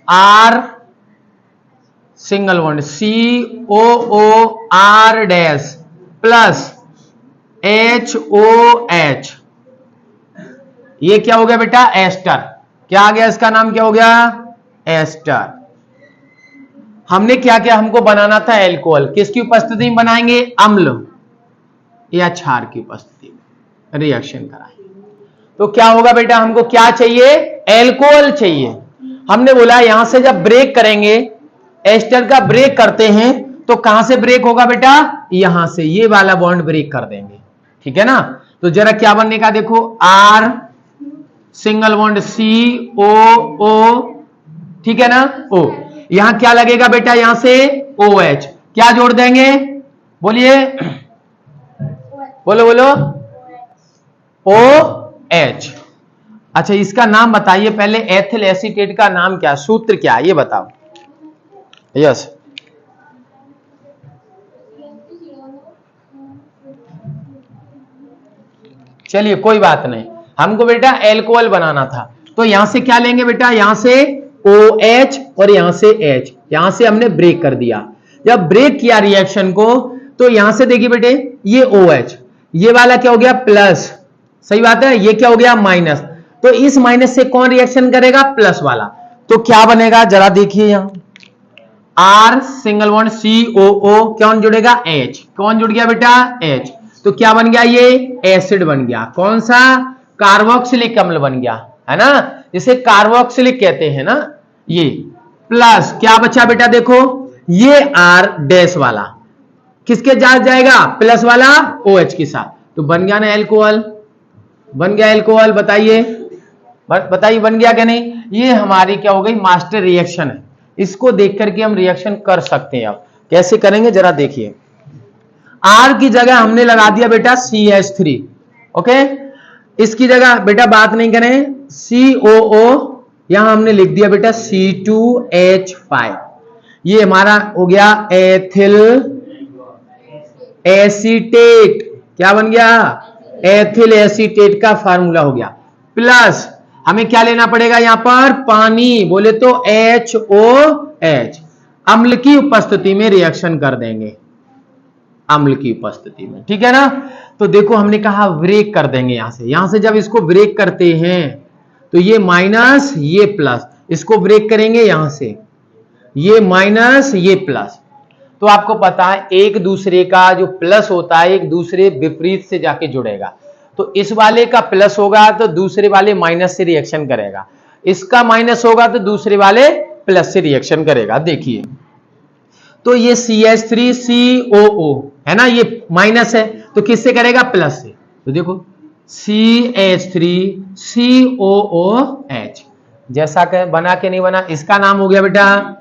Are single bond COOR dash plus HOH, ये क्या हो गया बेटा? एस्टर। क्या आ गया? इसका नाम क्या हो गया? एस्टर। हमने क्या किया? हमको बनाना था एल्कोहल। किसकी उपस्थिति में बनाएंगे? अम्ल या क्षार की उपस्थिति में रिएक्शन कराएंगे। तो क्या होगा बेटा? हमको क्या चाहिए? एल्कोहल चाहिए। हमने बोला यहां से जब ब्रेक करेंगे, एस्टर का ब्रेक करते हैं, तो कहां से ब्रेक होगा बेटा? यहां से, ये वाला बॉन्ड ब्रेक कर देंगे। ठीक है ना? तो जरा क्या बनने का देखो, आर सिंगल बॉन्ड COO, ठीक है ना? O, यहां क्या लगेगा बेटा? यहां से OH, क्या जोड़ देंगे? बोलिए, बोलो बोलो, OH। अच्छा, इसका नाम बताइए पहले, एथिल एसीटेट का नाम क्या, सूत्र क्या, ये बताओ। यस, चलिए कोई बात नहीं, हमको बेटा एल्कोहल बनाना था, तो यहां से क्या लेंगे बेटा? यहां से OH और यहां से H, यहां से हमने ब्रेक कर दिया। जब ब्रेक किया रिएक्शन को, तो यहां से देखिए बेटे, ये OH, ये वाला क्या हो गया? प्लस, सही बात है, ये क्या हो गया? माइनस। तो इस माइनस से कौन रिएक्शन करेगा? प्लस वाला। तो क्या बनेगा जरा देखिए, यहां आर सिंगल बॉन्ड COO, कौन जुड़ेगा? H, कौन जुड़ गया बेटा? H। तो क्या बन गया? ये एसिड बन गया। कौन सा? कार्बोक्सिलिक अम्ल बन गया, है ना, जिसे कार्बोक्सिलिक कहते हैं ना। ये प्लस क्या बचा बेटा? देखो, ये R डैश वाला किसके साथ जाएगा? प्लस वाला OH के साथ। तो बन गया ना एल्कोहल, बन गया एल्कोहल। बताइए, बताइए बन गया क्या नहीं? ये हमारी क्या हो गई? मास्टर रिएक्शन है। इसको देख करके हम रिएक्शन कर सकते हैं। अब कैसे करेंगे जरा देखिए। R की जगह हमने लगा दिया बेटा CH3, ओके। इसकी जगह बेटा बात नहीं करें, COO, यहां हमने लिख दिया बेटा C2H5। ये हमारा हो गया एथिल एसीटेट। क्या बन गया? एथिल एसीटेट का फार्मूला हो गया। प्लस हमें क्या लेना पड़ेगा यहां पर? पानी, बोले तो HOH। अम्ल की उपस्थिति में रिएक्शन कर देंगे, अम्ल की उपस्थिति में, ठीक है ना? तो देखो, हमने कहा ब्रेक कर देंगे यहां से जब इसको ब्रेक करते हैं, तो ये माइनस, ये प्लस, इसको ब्रेक करेंगे यहां से, ये माइनस, ये प्लस। तो आपको पता है एक दूसरे का जो प्लस होता है एक दूसरे विपरीत से जाके जुड़ेगा। तो इस वाले का प्लस होगा तो दूसरे वाले माइनस से रिएक्शन करेगा, इसका माइनस होगा तो दूसरे वाले प्लस से रिएक्शन करेगा। देखिए, तो ये CH3COO है ना, ये माइनस है, तो किससे करेगा? प्लस से। तो देखो CH3COOH, जैसा कि बना के नहीं बना, इसका नाम हो गया बेटा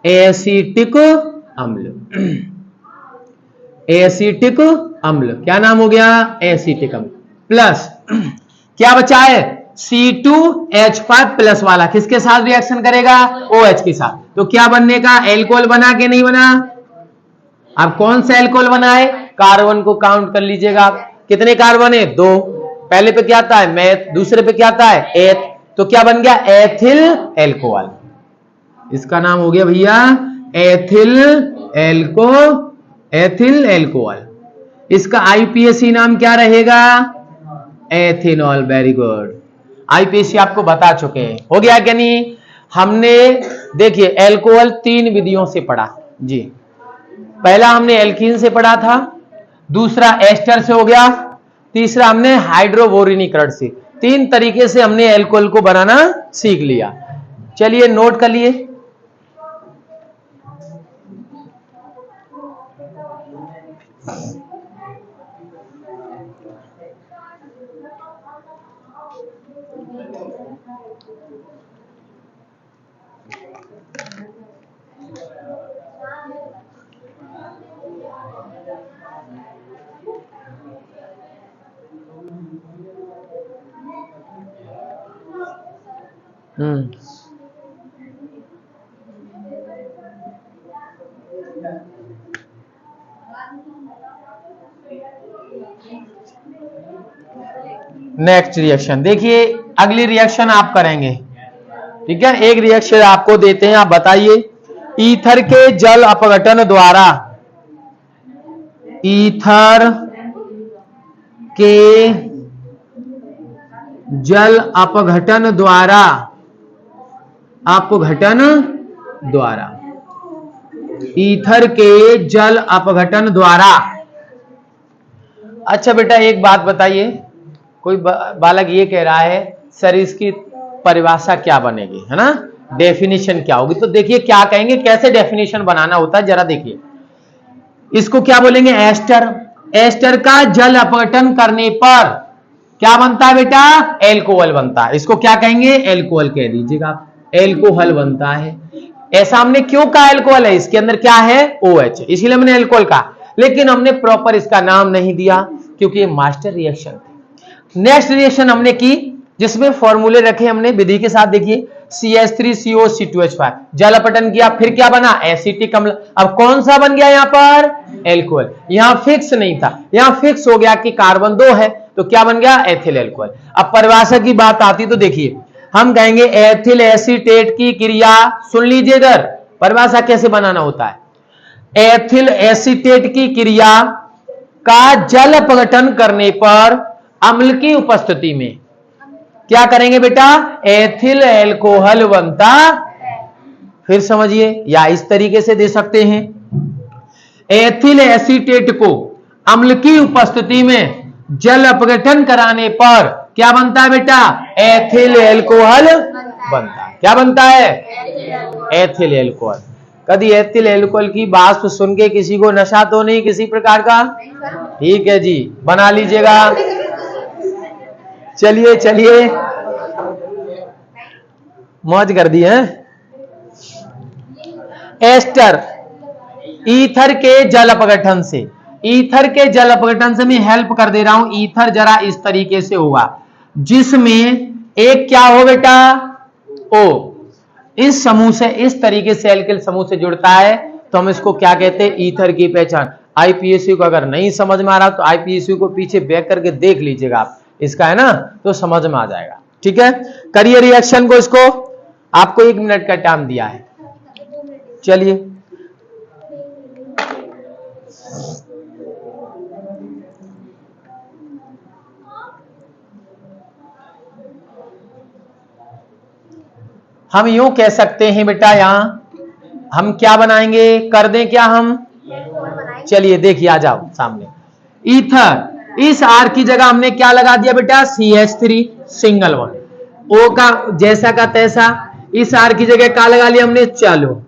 एसिटिक अम्ल। एसिटिक अम्ल, क्या नाम हो गया? एसिटिक अम्ल। प्लस क्या बचा है? C2H5 प्लस वाला किसके साथ रिएक्शन करेगा? OH के साथ। तो क्या बनने का? एल्कोहल बना के नहीं बना? अब कौन सा एल्कोहल बना है? कार्बन को काउंट कर लीजिएगा, कितने कार्बन है? 2। पहले पे क्या आता है? मैथ, दूसरे पे क्या आता है? एथ। तो क्या बन गया? Ethyl alcohol. इसका नाम हो गया भैया एथिल एथिल एल्कोहल। इसका IPAC नाम क्या रहेगा? एथेनॉल। वेरी गुड, IPAC आपको बता चुके हैं। हो गया क्या नहीं? हमने देखिए एल्कोहल 3 विधियों से पढ़ा जी। पहला हमने एल्कीन से पढ़ा था, दूसरा एस्टर से हो गया, तीसरा हमने हाइड्रोबोरिनीकरण से। 3 तरीके से हमने एल्कोहल को बनाना सीख लिया। चलिए नोट कर लिए। नेक्स्ट रिएक्शन देखिए, अगली रिएक्शन आप करेंगे ठीक है, एक रिएक्शन आपको देते हैं, आप बताइए। ईथर के जल अपघटन द्वारा, ईथर के जल अपघटन द्वारा, अपघटन द्वारा, ईथर के जल अपघटन द्वारा। अच्छा बेटा एक बात बताइए, कोई बालक ये कह रहा है सर इसकी परिभाषा क्या बनेगी, है ना, डेफिनेशन क्या होगी। तो देखिए क्या कहेंगे, कैसे डेफिनेशन बनाना होता है जरा देखिए। इसको क्या बोलेंगे, एस्टर। एस्टर का जल अपघटन करने पर क्या बनता है बेटा, एल्कोहल बनता है। इसको क्या कहेंगे, एल्कोहल कह दीजिएगा आप, एल्कोहल बनता है। ऐसा हमने क्यों कहा एल्कोहल है, इसके अंदर क्या है, OH, इसीलिए हमने एल्कोहल कहा, लेकिन हमने प्रॉपर इसका नाम नहीं दिया क्योंकि ये मास्टर रिएक्शन थी। नेक्स्ट रिएक्शन हमने की जिसमें फॉर्मूले रखे हमने विधि के साथ, देखिए CH3CO C2H5 जल अपघटन किया, फिर क्या बना, एसिटिक अम्ल। अब कौन सा बन गया यहां पर, एल्कोहल। यहां फिक्स नहीं था, यहां फिक्स हो गया कि कार्बन 2 है तो क्या बन गया, एथिल एल्कोहल। अब परिभाषा की बात आती तो देखिए हम कहेंगे एथिल एसीटेट की क्रिया, सुन लीजिए इधर परिभाषा कैसे बनाना होता है। एथिल एसीटेट की क्रिया का जल अपघटन करने पर अम्ल की उपस्थिति में क्या करेंगे बेटा, एथिल एल्कोहल बनता। फिर समझिए, या इस तरीके से दे सकते हैं, एथिल एसीटेट को अम्ल की उपस्थिति में जल अपघटन कराने पर क्या बनता है बेटा, एथिल एल्कोहल बनता है। क्या बनता है, एथिल एल्कोहल। कभी एथिल एल्कोहल की बात सुन के किसी को नशा तो नहीं किसी प्रकार का, ठीक है जी, बना लीजिएगा। चलिए चलिए, मौज कर दी है। एस्टर ईथर के जल अपघटन से, ईथर के जल अपघटन से मैं हेल्प कर दे रहा हूं। ईथर जरा इस तरीके से होगा जिसमें एक क्या हो बेटा, O, इस समूह से, इस तरीके से एल्किल समूह से जुड़ता है तो हम इसको क्या कहते हैं, ईथर की पहचान। आईपीएससी को अगर नहीं समझ में आ रहा तो आईपीएससी को पीछे बैक करके देख लीजिएगा आप, इसका है ना, तो समझ में आ जाएगा। ठीक है, करिए रिएक्शन को, इसको आपको 1 मिनट का टाइम दिया है। चलिए हम यूं कह सकते हैं बेटा, यहां हम क्या बनाएंगे, कर दें क्या हम, चलिए देखिए आ जाओ सामने। ईथर, इस R की जगह हमने क्या लगा दिया बेटा, CH3 सिंगल वन। O का जैसा का तैसा, इस R की जगह क्या लगा लिया हमने, चलो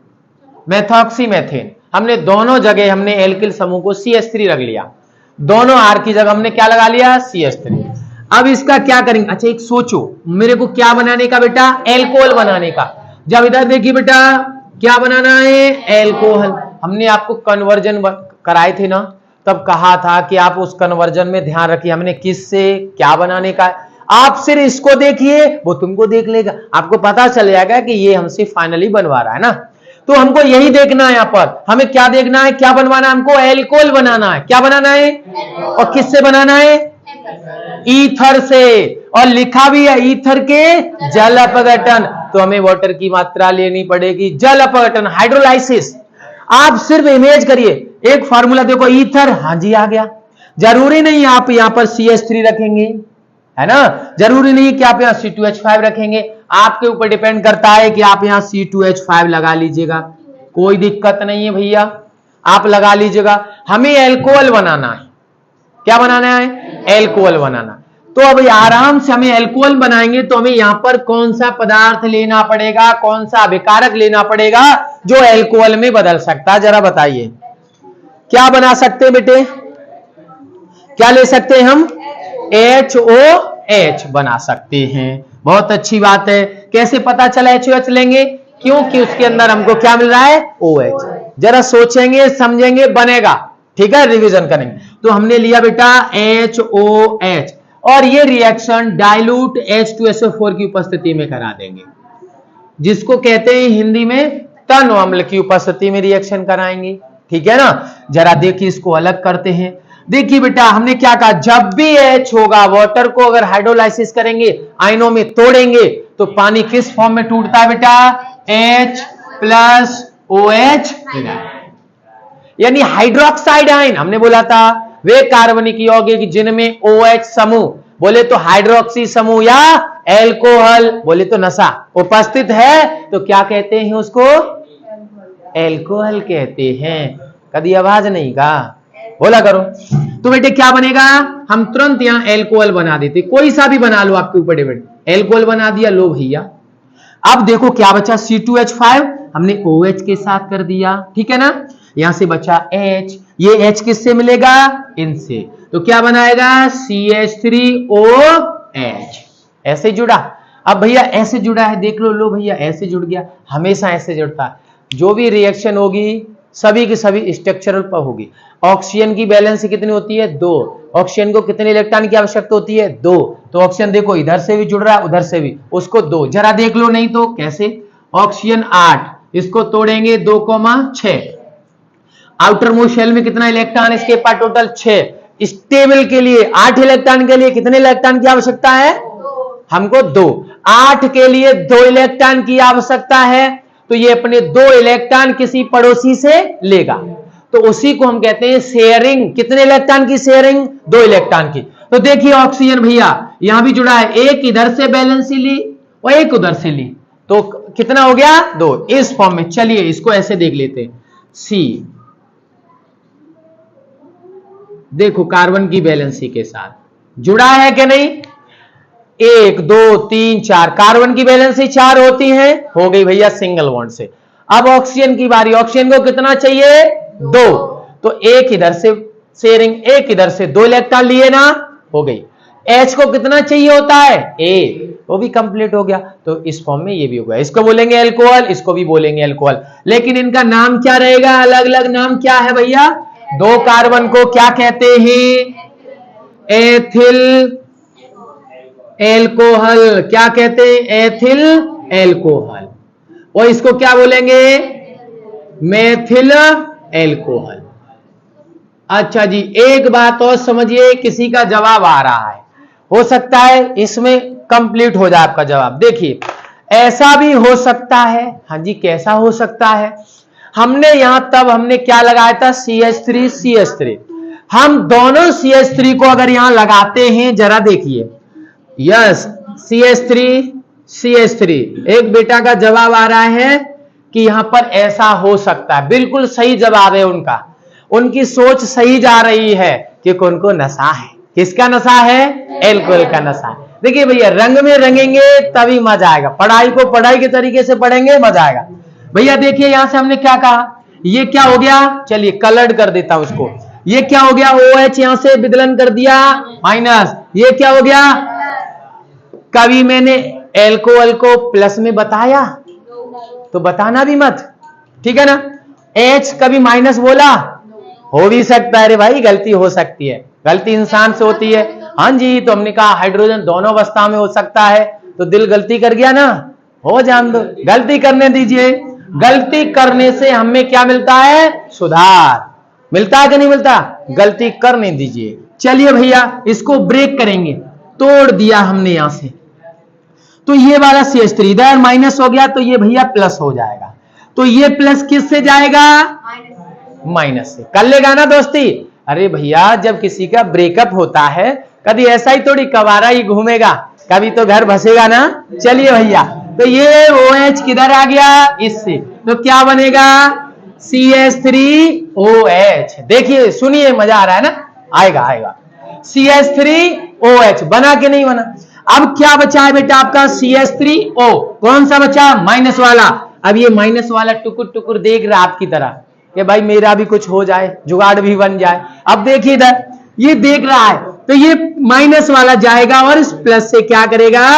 मेथॉक्सीमेथेन। हमने दोनों जगह हमने एल्किल समूह को CH3 रख लिया, दोनों R की जगह हमने क्या लगा लिया, CH3। अब इसका क्या करेंगे, अच्छा एक सोचो, मेरे को क्या बनाने का बेटा, एल्कोहल बनाने का। जब इधर देखिए बेटा क्या बनाना है, एल्कोहल। हमने आपको कन्वर्जन कराए थे ना, तब कहा था कि आप उस कन्वर्जन में ध्यान रखिए, हमने किस से क्या बनाने का। आप सिर्फ इसको देखिए, वो तुमको देख लेगा, आपको पता चल जाएगा कि ये हमसे फाइनली बनवा रहा है ना। तो हमको यही देखना है, यहाँ पर हमें क्या देखना है, क्या बनवाना है, हमको एल्कोहल बनाना है। क्या बनाना है, और किससे बनाना है, ईथर से। और लिखा भी है ईथर के जल अपघटन, तो हमें वाटर की मात्रा लेनी पड़ेगी, जल अपघटन, हाइड्रोलाइसिस। आप सिर्फ इमेज करिए, एक फार्मूला देखो, ईथर, हाँ जी आ गया। जरूरी नहीं आप यहां पर CH3 रखेंगे, है ना, जरूरी नहीं कि आप यहां C2H5 रखेंगे, आपके ऊपर डिपेंड करता है कि आप यहां C2H5 लगा लीजिएगा, कोई दिक्कत नहीं है भैया, आप लगा लीजिएगा। हमें एल्कोहल बनाना है, क्या बनाना है, एल्कोहल बनाना। तो अब आराम से हमें एल्कोहल बनाएंगे तो हमें यहां पर कौन सा पदार्थ लेना पड़ेगा, कौन सा अभिकारक लेना पड़ेगा जो एल्कोहल में बदल सकता है, जरा बताइए। क्या बना सकते हैं बेटे, क्या ले सकते हैं हम, HOH बना सकते हैं। बहुत अच्छी बात है। कैसे पता चला HOH लेंगे, क्योंकि उसके अंदर हमको क्या मिल रहा है, OH। जरा सोचेंगे समझेंगे बनेगा, ठीक है, रिवीजन करेंगे। तो हमने लिया बेटा HOH, और ये रिएक्शन डाइल्यूट H2SO4 की उपस्थिति में करा देंगे, जिसको कहते हैं हिंदी में तनु अम्ल की उपस्थिति में रिएक्शन कराएंगे। ठीक है ना, जरा देखिए इसको अलग करते हैं। देखिए बेटा हमने क्या कहा, जब भी H होगा, वाटर को अगर हाइड्रोलाइसिस करेंगे, आयनों में तोड़ेंगे तो पानी किस फॉर्म में टूटता है बेटा? H प्लस OH यानी हाइड्रोक्साइड आयन। हमने बोला था वे कार्बनिक यौगिक जिनमें OH समूह, बोले तो हाइड्रोक्सी समूह या एल्कोहल, बोले तो नशा उपस्थित है तो क्या कहते हैं उसको? एल्कोहल कहते हैं। कभी आवाज नहीं का बोला करो। तो बेटे क्या बनेगा? हम तुरंत यहां एल्कोहल बना देते, कोई सा भी बना लो आपके ऊपर डिपेंड। एल्कोहल बना दिया, लो भैया। अब देखो क्या बचा? C2H5 हमने OH के साथ कर दिया, ठीक है ना। यहां से बचा H, ये H किससे मिलेगा? इनसे, तो क्या बनाएगा? CH3OH। ऐसे जुड़ा। अब भैया ऐसे जुड़ा है, देख लो, लो भैया ऐसे जुड़ गया। हमेशा ऐसे जुड़ता है, जो भी रिएक्शन होगी सभी की सभी स्ट्रक्चरल पर होगी। ऑक्सीजन की बैलेंस कितनी होती है? 2। ऑक्सीजन को कितने इलेक्ट्रॉन की आवश्यकता होती है? 2। तो ऑक्सीजन देखो इधर से भी जुड़ रहा है, उधर से भी, उसको 2 जरा देख लो, नहीं तो कैसे? ऑक्सीजन 8, इसको तोड़ेंगे 2,6। आउटर मोस्ट शेल में कितना इलेक्ट्रॉन इसके पास? टोटल 6। स्टेबल के लिए 8 इलेक्ट्रॉन के लिए कितने इलेक्ट्रॉन की आवश्यकता है? हमको 2। 8 के लिए 2 इलेक्ट्रॉन की आवश्यकता है, तो ये अपने 2 इलेक्ट्रॉन किसी पड़ोसी से लेगा, तो उसी को हम कहते हैं शेयरिंग। कितने इलेक्ट्रॉन की शेयरिंग? 2 इलेक्ट्रॉन की। तो देखिए ऑक्सीजन भैया यहां भी जुड़ा है, एक इधर से बैलेंस ली और एक उधर से ली, तो कितना हो गया? 2 इस फॉर्म में। चलिए इसको ऐसे देख लेते हैं। सी देखो कार्बन की बैलेंसी के साथ जुड़ा है कि नहीं? 1 2 3 4, कार्बन की बैलेंसी 4 होती है, हो गई भैया सिंगल बॉन्ड से। अब ऑक्सीजन की बारी, ऑक्सीजन को कितना चाहिए? 2, तो एक इधर से शेयरिंग, एक इधर से, 2 इलेक्ट्रॉन लिए ना, हो गई। H को कितना चाहिए होता है? A, वो भी कंप्लीट हो गया, तो इस फॉर्म में ये भी हो गया। इसको बोलेंगे एल्कोहल, इसको भी बोलेंगे एल्कोहल, लेकिन इनका नाम क्या रहेगा? अलग अलग नाम क्या है भैया? 2 कार्बन को क्या कहते हैं? Ethyl alcohol. क्या कहते हैं? Ethyl alcohol. और इसको क्या बोलेंगे? Methyl alcohol. अच्छा जी, एक बात और समझिए, किसी का जवाब आ रहा है, हो सकता है इसमें कंप्लीट हो जाए आपका जवाब। देखिए ऐसा भी हो सकता है। हाँ जी, कैसा हो सकता है? हमने यहां तब हमने क्या लगाया था? CH3 CH3। हम दोनों CH3 को अगर यहां लगाते हैं, जरा देखिए, यस CH3 CH3। एक बेटा का जवाब आ रहा है कि यहां पर ऐसा हो सकता है। बिल्कुल सही जवाब है उनका, उनकी सोच सही जा रही है कि कौन को नशा है। किसका नशा है? एल्कोहल का नशा। देखिए भैया रंग में रंगेंगे तभी मजा आएगा, पढ़ाई को पढ़ाई के तरीके से पढ़ेंगे मजा आएगा। भैया देखिए यहां से हमने क्या कहा, ये क्या हो गया? चलिए कलर्ड कर देता हूं उसको। ये क्या हो गया? OH यहां से विदलन कर दिया माइनस। ये क्या हो गया? कभी मैंने एल्कोहल को प्लस में बताया तो बताना भी मत, ठीक है ना। H कभी माइनस बोला? हो भी सकता है रे भाई, गलती हो सकती है, गलती इंसान से होती है। हाँ जी, तो हमने कहा हाइड्रोजन दोनों अवस्था में हो सकता है, तो दिल गलती कर गया ना, हो जान दो, गलती करने दीजिए। गलती करने से हमें क्या मिलता है? सुधार मिलता है कि नहीं मिलता? गलती करने दीजिए। चलिए भैया इसको ब्रेक करेंगे, तोड़ दिया हमने यहां से, तो ये वाला CH3 इधर माइनस हो गया, तो ये भैया प्लस हो जाएगा। तो ये प्लस किस से जाएगा? माइनस से। कर लेगा ना दोस्ती? अरे भैया जब किसी का ब्रेकअप होता है, कभी ऐसा ही थोड़ी कवारा ही घूमेगा, कभी तो घर बसेगा ना। चलिए भैया, तो ये OH किधर आ गया? इससे, तो क्या बनेगा? CH3OH। देखिए सुनिए, मजा आ रहा है ना? आएगा आएगा। CH3OH बना के नहीं बना? अब क्या बचा है बेटा आपका? CH3O। कौन सा बचा? माइनस वाला। अब ये माइनस वाला टुकुर टुकुर देख रहा आपकी तरह कि भाई मेरा भी कुछ हो जाए, जुगाड़ भी बन जाए। अब देखिए इधर ये देख रहा है, तो ये माइनस वाला जाएगा और इस प्लस से क्या करेगा?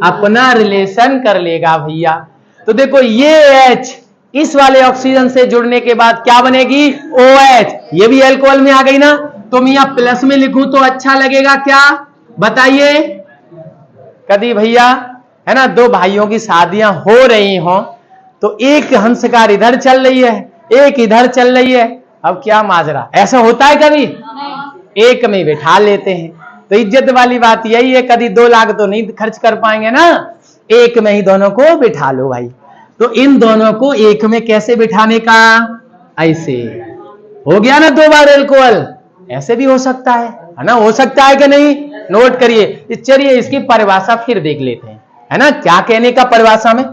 अपना रिलेशन कर लेगा भैया। तो देखो ये H इस वाले ऑक्सीजन से जुड़ने के बाद क्या बनेगी? OH। ये भी अल्कोहल में आ गई ना, तो मैं यहां प्लस में लिखूं तो अच्छा लगेगा क्या? बताइए। कभी भैया है ना, 2 भाइयों की शादियां हो रही हो, तो एक हंसकार इधर चल रही है, एक इधर चल रही है, अब क्या माजरा? ऐसा होता है कभी? एक में बैठा लेते हैं। तो इज्जत वाली बात यही है, कभी 2 लाख तो नहीं खर्च कर पाएंगे ना, एक में ही दोनों को बिठा लो भाई। तो इन दोनों को एक में कैसे बिठाने का, ऐसे हो गया ना, 2 बार एल्कोहल। ऐसे भी हो सकता है ना, हो सकता है कि नहीं, नोट करिए। चलिए इसकी परिभाषा फिर देख लेते हैं, है ना, क्या कहने का परिभाषा में।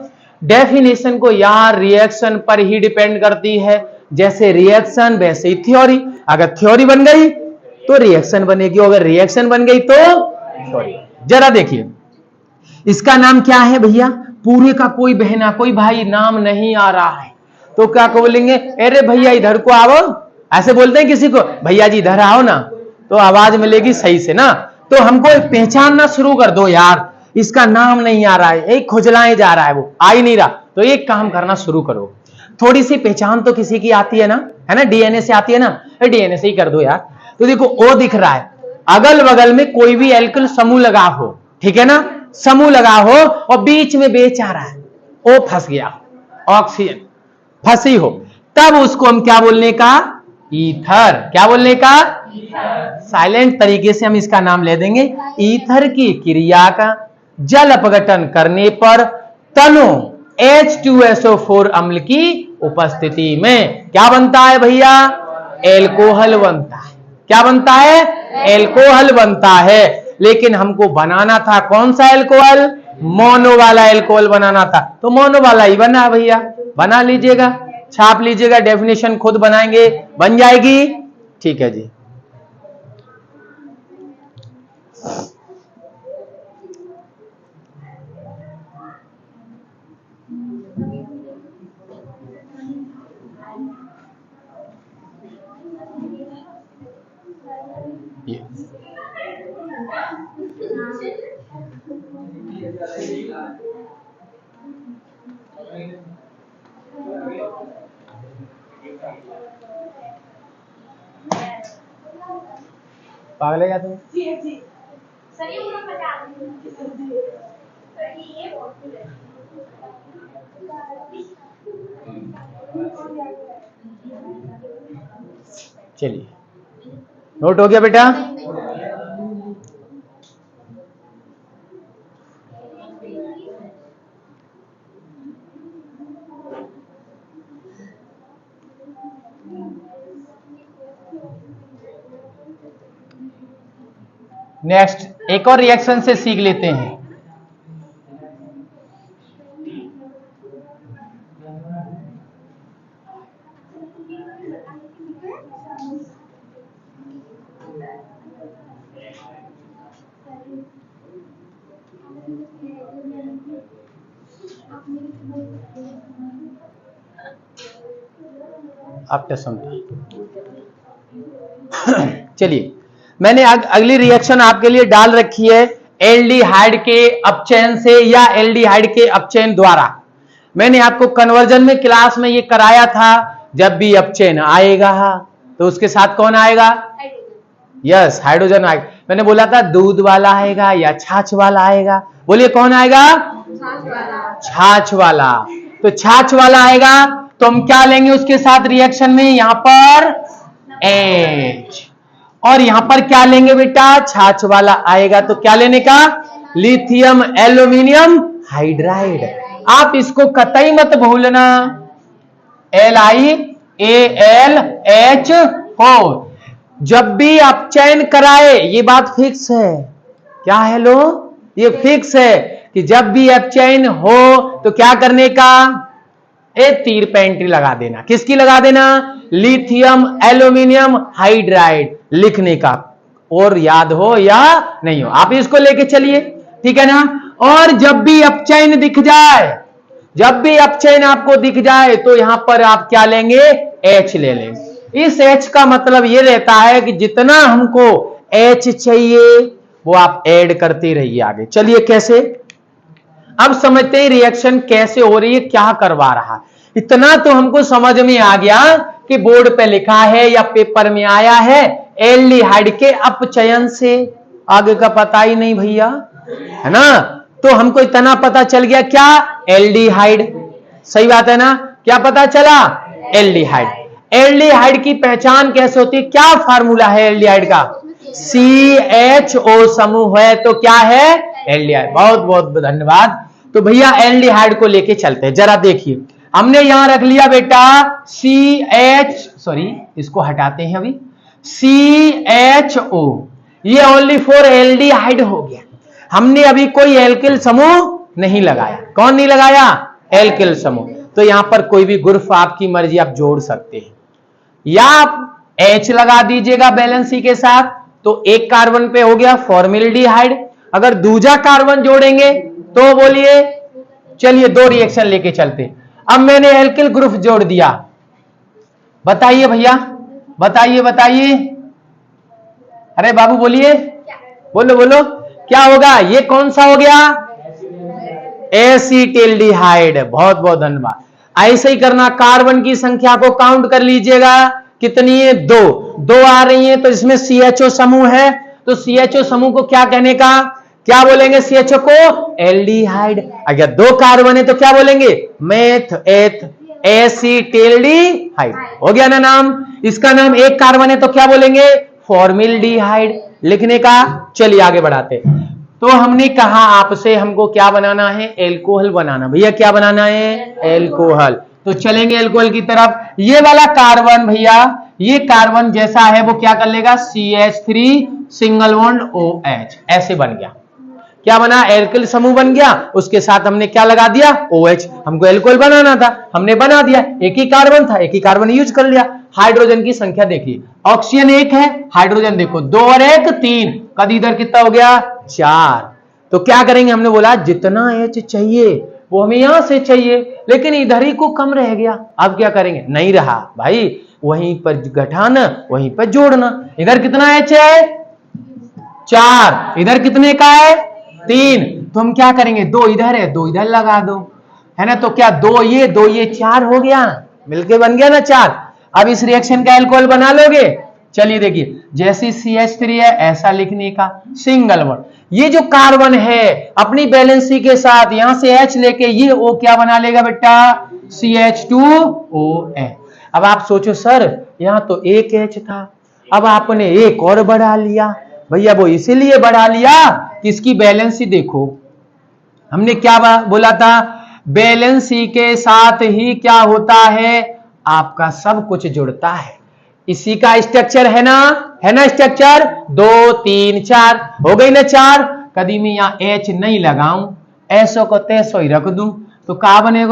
डेफिनेशन को यार रिएक्शन पर ही डिपेंड करती है, जैसे रिएक्शन वैसे ही थ्योरी। अगर थ्योरी बन गई तो रिएक्शन बनेगी, अगर रिएक्शन बन गई तो थ्योरी। जरा देखिए इसका नाम क्या है भैया, पूरे का कोई बहना कोई भाई नाम नहीं आ रहा है, तो क्या बोलेंगे, अरे भैया इधर को आओ, ऐसे बोलते हैं किसी को, भैया जी इधर आओ ना, तो आवाज मिलेगी सही से ना। तो हमको पहचानना शुरू कर दो यार, इसका नाम नहीं आ रहा है, एक खुजलाए जा रहा है, वो आ ही नहीं रहा, तो एक काम करना शुरू करो, थोड़ी सी पहचान तो किसी की आती है ना, डीएनए से आती है ना, डीएनए से ही कर दो यार। तो देखो ओ दिख रहा है, अगल बगल में कोई भी एल्किल समूह लगा हो, ठीक है ना, समूह लगा हो और बीच में बेच आ रहा है, ओ फंस गया, ऑक्सीजन फंसी हो, तब उसको हम क्या बोलने का, ईथर। क्या बोलने का, साइलेंट तरीके से हम इसका नाम ले देंगे ईथर की क्रिया का जल अपघटन करने पर तनु H2SO4 अम्ल की उपस्थिति में क्या बनता है भैया, एल्कोहल बनता है। क्या बनता है, एल्कोहल बनता है। लेकिन हमको बनाना था कौन सा एल्कोहल, मोनो वाला एल्कोहल बनाना था, तो मोनो वाला ही बना भैया, बना लीजिएगा, छाप लीजिएगा, डेफिनेशन खुद बनाएंगे, बन जाएगी, ठीक है जी। पागल है क्या तुम? चलिए नोट हो गया बेटा। नेक्स्ट एक और रिएक्शन से सीख लेते हैं। आप क्या सुनते चलिए मैंने अगली रिएक्शन आपके लिए डाल रखी है एल्डिहाइड के अपचयन से या एल्डिहाइड के अपचयन द्वारा। मैंने आपको कन्वर्जन में क्लास में ये कराया था, जब भी अपचयन आएगा तो उसके साथ कौन आएगा, यस हाइड्रोजन आएगा। मैंने बोला था दूध वाला आएगा या छाछ वाला आएगा, बोलिए कौन आएगा, छाछ वाला। तो छाछ वाला आएगा तो हम क्या लेंगे उसके साथ रिएक्शन में, यहां पर H, और यहां पर क्या लेंगे बेटा, छाछ वाला आएगा तो क्या लेने का, लिथियम एल्यूमिनियम हाइड्राइड। आप इसको कतई मत भूलना, LiAlH4। जब भी अपचयन कराए, ये बात फिक्स है, क्या है लो, ये फिक्स है कि जब भी अपचयन हो तो क्या करने का, एक तीर पे एंट्री लगा देना, किसकी लगा देना, लिथियम एल्यूमिनियम हाइड्राइड लिखने का, और याद हो या नहीं हो आप इसको लेके चलिए, ठीक है ना। और जब भी अपचयन दिख जाए, जब भी अपचयन आपको दिख जाए तो यहां पर आप क्या लेंगे, H ले लेंगे। इस H का मतलब यह रहता है कि जितना हमको H चाहिए वो आप ऐड करते रहिए आगे। चलिए कैसे, अब समझते हैं रिएक्शन कैसे हो रही है, क्या करवा रहा है। इतना तो हमको समझ में आ गया कि बोर्ड पे लिखा है या पेपर में आया है एल्डिहाइड के अपचयन से, आगे का पता ही नहीं भैया, है ना। तो हमको इतना पता चल गया, क्या, एल्डिहाइड, सही बात है ना, क्या पता चला, एल्डिहाइड। एल्डिहाइड की पहचान कैसे होती है, क्या फार्मूला है एल्डिहाइड का, CHO समूह है तो क्या है एल्डिहाइड। बहुत बहुत धन्यवाद। तो भैया एल्डिहाइड को लेके चलते हैं, जरा देखिए। हमने यहां रख लिया बेटा इसको हटाते हैं अभी, CHO, ये ओनली फॉर एल्डिहाइड हो गया। हमने अभी कोई एल्किल समूह नहीं लगाया। कौन नहीं लगाया? एल्किल समूह। तो यहां पर कोई भी ग्रुप आपकी मर्जी आप जोड़ सकते हैं, या आप H लगा दीजिएगा बैलेंसी के साथ, तो एक कार्बन पे हो गया फॉर्मिल्डिहाइड। अगर दूसरा कार्बन जोड़ेंगे तो बोलिए, चलिए दो रिएक्शन लेके चलते। अब मैंने एल्किल ग्रुप जोड़ दिया, बताइए भैया, बताइए। अरे बाबू बोलिए, बोलो क्या होगा? ये कौन सा हो गया? एसीटिल्डिहाइड। बहुत बहुत धन्यवाद। ऐसे ही करना, कार्बन की संख्या को काउंट कर लीजिएगा, कितनी है? दो आ रही है, तो इसमें CHO समूह है, तो CHO समूह को क्या कहने का, क्या बोलेंगे? CHO को एल्डिहाइड। अगर दो कार्बन है तो क्या बोलेंगे? मेथ एथ एसीटिल्डिहाइड। हो गया ना नाम। इसका नाम एक कार्बन है तो क्या बोलेंगे? फॉर्मिल्डिहाइड। लिखने का, चलिए आगे बढ़ाते। तो हमने कहा आपसे हमको क्या बनाना है? एल्कोहल बनाना। भैया क्या बनाना है? एल्कोहल। तो चलेंगे एल्कोहल की तरफ। ये वाला कार्बन भैया, ये कार्बन जैसा है वो क्या कर लेगा? CH3 सिंगल बॉन्ड OH, ऐसे बन गया। क्या बना? एल्किल समूह बन गया। उसके साथ हमने क्या लगा दिया? OH। हमको एल्कोहल बनाना था, हमने बना दिया। एक ही कार्बन था, एक ही कार्बन यूज कर लिया। हाइड्रोजन की संख्या देखिए, ऑक्सीजन एक है, हाइड्रोजन देखो 2 और 1 3, कद इधर कितना हो गया? 4। तो क्या करेंगे? हमने बोला जितना H चाहिए वो हमें यहां से चाहिए, लेकिन इधर ही को कम रह गया। अब क्या करेंगे? नहीं रहा भाई, वहीं पर घटाना, वहीं पर जोड़ना। इधर कितना H है? 4। इधर कितने का है? 3। तो हम क्या करेंगे? 2 इधर है, 2 इधर लगा दो, है ना। तो क्या 2 ये 4 हो गया, मिलके बन गया ना 4। अब इस रिएक्शन का एल्कोहल बना लोगे। चलिए देखिए, जैसी CH3 है ऐसा लिखने का, सिंगल बॉन्ड। ये जो कार्बन है अपनी बैलेंसी के साथ यहां से H लेके ये O क्या बना लेगा बेटा? CH2OH। अब आप सोचो सर यहां तो एक H था, अब आपने एक और बढ़ा लिया। भैया वो इसीलिए बढ़ा लिया कि इसकी बैलेंसी देखो। हमने क्या बोला था? बैलेंसी के साथ ही क्या होता है? आपका सब कुछ जुड़ता है। इसी का स्ट्रक्चर है ना स्ट्रक्चर। 2 3 4 हो गई ना 4। कभी मैं यहां H नहीं लगाऊं, ऐसो को तैसो ही रख दूं, तो क्या बनेगा?